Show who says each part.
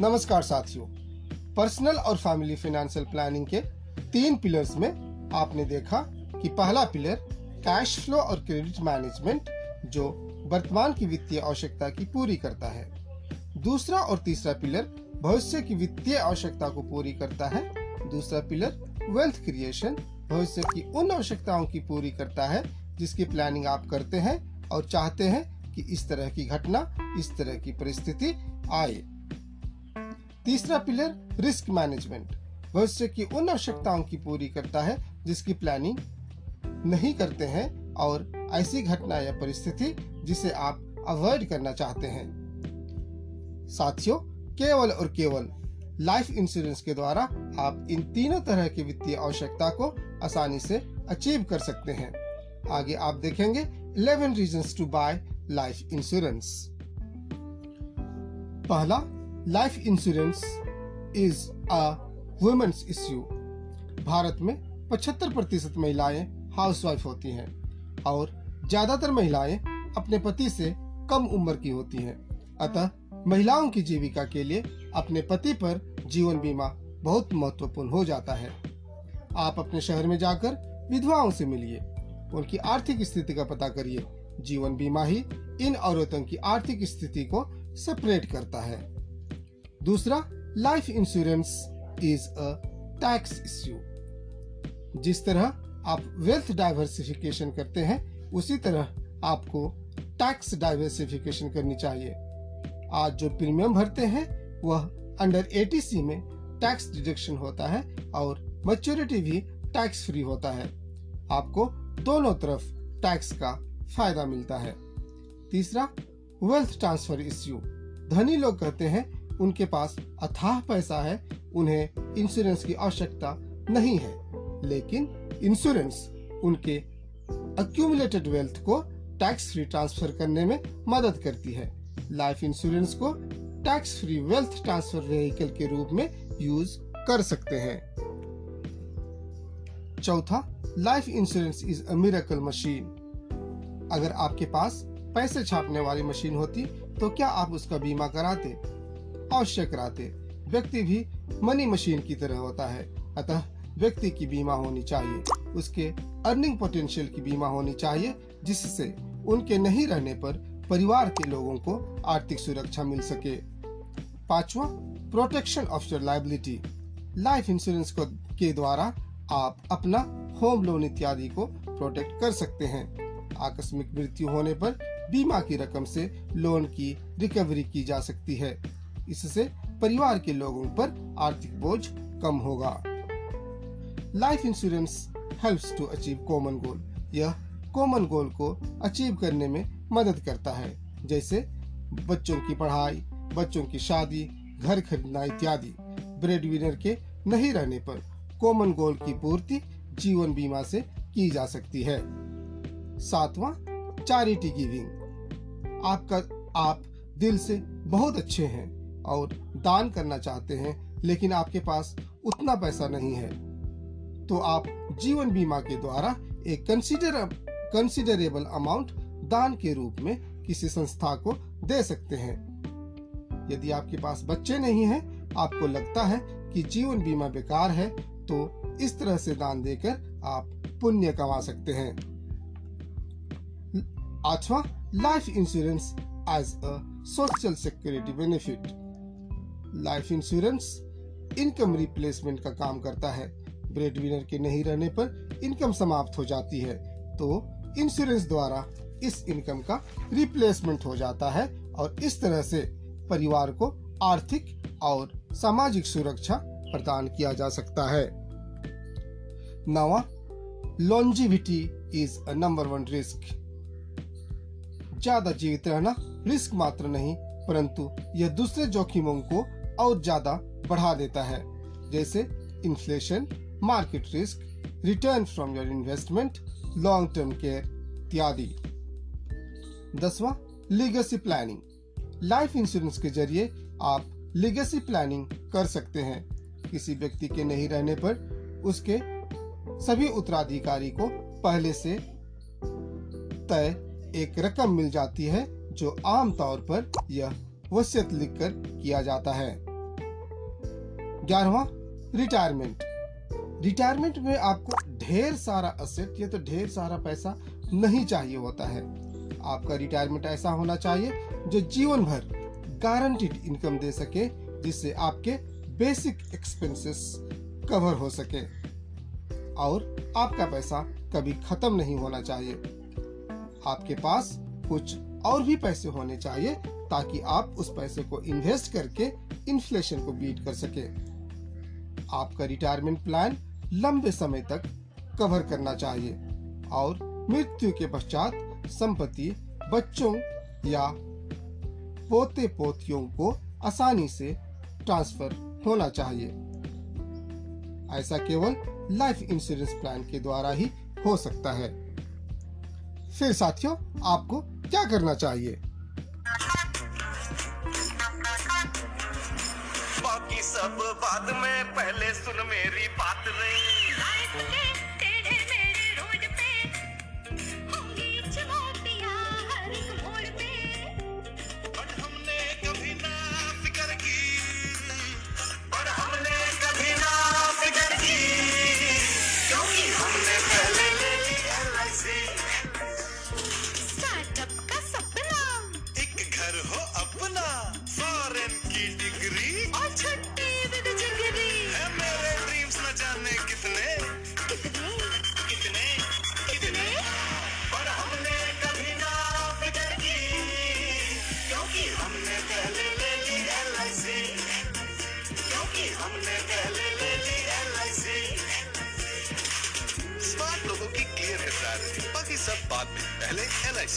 Speaker 1: नमस्कार साथियों, पर्सनल और फैमिली फाइनेंशियल प्लानिंग के 3 पिलर्स में आपने देखा कि पहला पिलर कैश फ्लो और क्रेडिट मैनेजमेंट, जो वर्तमान की वित्तीय आवश्यकता की पूरी करता है। दूसरा और तीसरा पिलर भविष्य की वित्तीय आवश्यकता को पूरी करता है। दूसरा पिलर वेल्थ क्रिएशन, भविष्य की उन आवश्यकताओं की पूरी करता है जिसकी प्लानिंग आप करते हैं और चाहते हैं कि इस तरह की घटना, इस तरह की परिस्थिति आए। तीसरा पिलर रिस्क मैनेजमेंट, भविष्य की उन आवश्यकताओं की पूरी करता है जिसकी प्लानिंग नहीं करते हैं और ऐसी घटना या परिस्थिति जिसे आप अवॉइड करना चाहते हैं। साथियों, केवल और केवल लाइफ इंश्योरेंस के द्वारा आप इन तीनों तरह की वित्तीय आवश्यकता को आसानी से अचीव कर सकते हैं। आगे आप देखेंगे 11 reasons to buy life insurance. पहला, life insurance is a women's issue. Bharat में 75% महिलाएं हाउसवाइफ होती हैं और ज्यादातर महिलाएं अपने पति से कम उम्र की होती हैं। अतः महिलाओं की जीविका के लिए अपने पति पर जीवन बीमा बहुत महत्वपूर्ण हो जाता है। आप अपने शहर में जाकर विधवाओं से मिलिए, उनकी आर्थिक स्थिति का पता करिए। जीवन बीमा ही इन औरतों की आर्थिक स्थिति को सेपरेट करता है। दूसरा, life insurance is a tax issue. जिस तरह आप वेल्थ डाइवर्सिफिकेशन करते हैं, उसी तरह आपको टैक्स डाइवर्सिफिकेशन करनी चाहिए। आज जो प्रीमियम भरते हैं वह अंडर 80C में टैक्स डिडक्शन होता है और मैच्योरिटी भी टैक्स फ्री होता है। आपको दोनों तरफ टैक्स का फायदा मिलता है। तीसरा, वेल्थ ट्रांसफर इश्यू। धनी लोग कहते हैं उनके पास अथाह पैसा है, उन्हें इंश्योरेंस की आवश्यकता नहीं है, लेकिन इंश्योरेंस उनके अक्यूमुलेटेड वेल्थ को टैक्स फ्री ट्रांसफर करने में मदद करती है। लाइफ इंश्योरेंस को tax free wealth transfer vehicle के रूप में यूज कर सकते हैं। चौथा, life insurance is a miracle machine. अगर आपके पास पैसे छापने वाली मशीन होती तो क्या आप उसका बीमा कराते? अवश्य कराते। व्यक्ति भी मनी मशीन की तरह होता है, अतः व्यक्ति की बीमा होनी चाहिए। उसके अर्निंग पोटेंशियल की बीमा होनी चाहिए, जिससे उनके नहीं रहने पर परिवार के लोगों को आर्थिक सुरक्षा मिल सके। पांचवा, protection of your liability. Life insurance के द्वारा आप अपना होम लोन इत्यादि को प्रोटेक्ट कर सकते हैं। आकस्मिक मृत्यु होने पर बीमा की रकम से लोन की रिकवरी की जा सकती है। इससे परिवार के लोगों पर आर्थिक बोझ कम होगा। Life insurance helps to achieve common goal. यह कॉमन गोल को अचीव करने में मदद करता है, जैसे बच्चों की पढ़ाई, बच्चों की शादी, घर खरीदना इत्यादि। ब्रेड विनर के नहीं रहने पर कॉमन गोल की पूर्ति जीवन बीमा से की जा सकती है। सातवां, चैरिटी गिविंग। आप दिल से बहुत अच्छे हैं और दान करना चाहते हैं, लेकिन आपके पास उतना पैसा नहीं है, तो आप जीवन बीमा के द्वारा एक कंसिडरेबल अमाउंट दान के रूप में किसी संस्था को दे सकते हैं। यदि आपके पास बच्चे नहीं हैं, आपको लगता है कि जीवन बीमा बेकार है, तो इस तरह से दान देकर आप पुण्य कमा सकते हैं। आठवां, life insurance as a social security benefit. Life insurance income replacement का काम करता है। ब्रेड विनर के नहीं रहने पर इनकम समाप्त हो जाती है, तो इंश्योरेंस द्वारा इस इनकम का रिप्लेसमेंट हो जाता है और इस तरह से परिवार को आर्थिक और सामाजिक सुरक्षा प्रदान किया जा सकता है। नवा, longevity is a number 1 risk. ज्यादा जीवित रहना रिस्क मात्र नहीं, परंतु यह दूसरे जोखिमों को और ज्यादा बढ़ा देता है, जैसे inflation, market risk, return from your investment, long term care इत्यादि। 10वां, लीगेसी प्लानिंग। लाइफ इंश्योरेंस के जरिए आप लीगेसी प्लानिंग कर सकते हैं। किसी व्यक्ति के नहीं रहने पर उसके सभी उत्तराधिकारी को पहले से तय एक रकम मिल जाती है, जो आम तौर पर यह वसीयत लिखकर किया जाता है। 11वां, रिटायरमेंट। रिटायरमेंट में आपको ढेर सारा असेट, ये तो ढेर सारा पैसा नहीं चाहिए होता है। आपका रिटायरमेंट ऐसा होना चाहिए जो जीवन भर गारंटीड इनकम दे सके, जिससे आपके बेसिक एक्सपेंसेस कवर हो सके और आपका पैसा कभी खत्म नहीं होना चाहिए। आपके पास कुछ और भी पैसे होने चाहिए ताकि आप उस पैसे को इन्वेस्ट करके इन्फ्लेशन को बीट कर सके। आपका रिटायरमेंट प्लान लंबे समय तक कवर करना चाहिए और मृत्यु के पश्चात संपत्ति बच्चों या पोते पोतियों को आसानी से ट्रांसफर होना चाहिए। ऐसा केवल लाइफ इंश्योरेंस प्लान के द्वारा ही हो सकता है। फिर साथियों, आपको क्या करना चाहिए?
Speaker 2: बाकी सब बाद में, पहले सुन मेरी बात रे।
Speaker 3: टेढ़े मेढ़े रोड पे होंगी चुनौतियां हर एक मोड़ पे।
Speaker 2: बट हमने कभी ना फिक्र की, पर हमने कभी ना फिक्र की, क्योंकि हमने पहले ले ली LIC।
Speaker 3: स्टार्टअप का सपना
Speaker 2: एक घर हो अपना, फॉरेन की डिग्री
Speaker 3: और छुट्टी विद जिगरी।
Speaker 2: है मेरे ड्रीम्स न जाने कितने
Speaker 3: कितने
Speaker 2: कितने कितने, पर हमने कभी ना फिक्र की, क्योंकि हमने पहले ले ली LIC, क्योंकि हमने पहले ले ली LIC। स्मार्ट लोगों की क्लियर है प्रायोरिटी, बाकी सब बाद में, पहले LIC।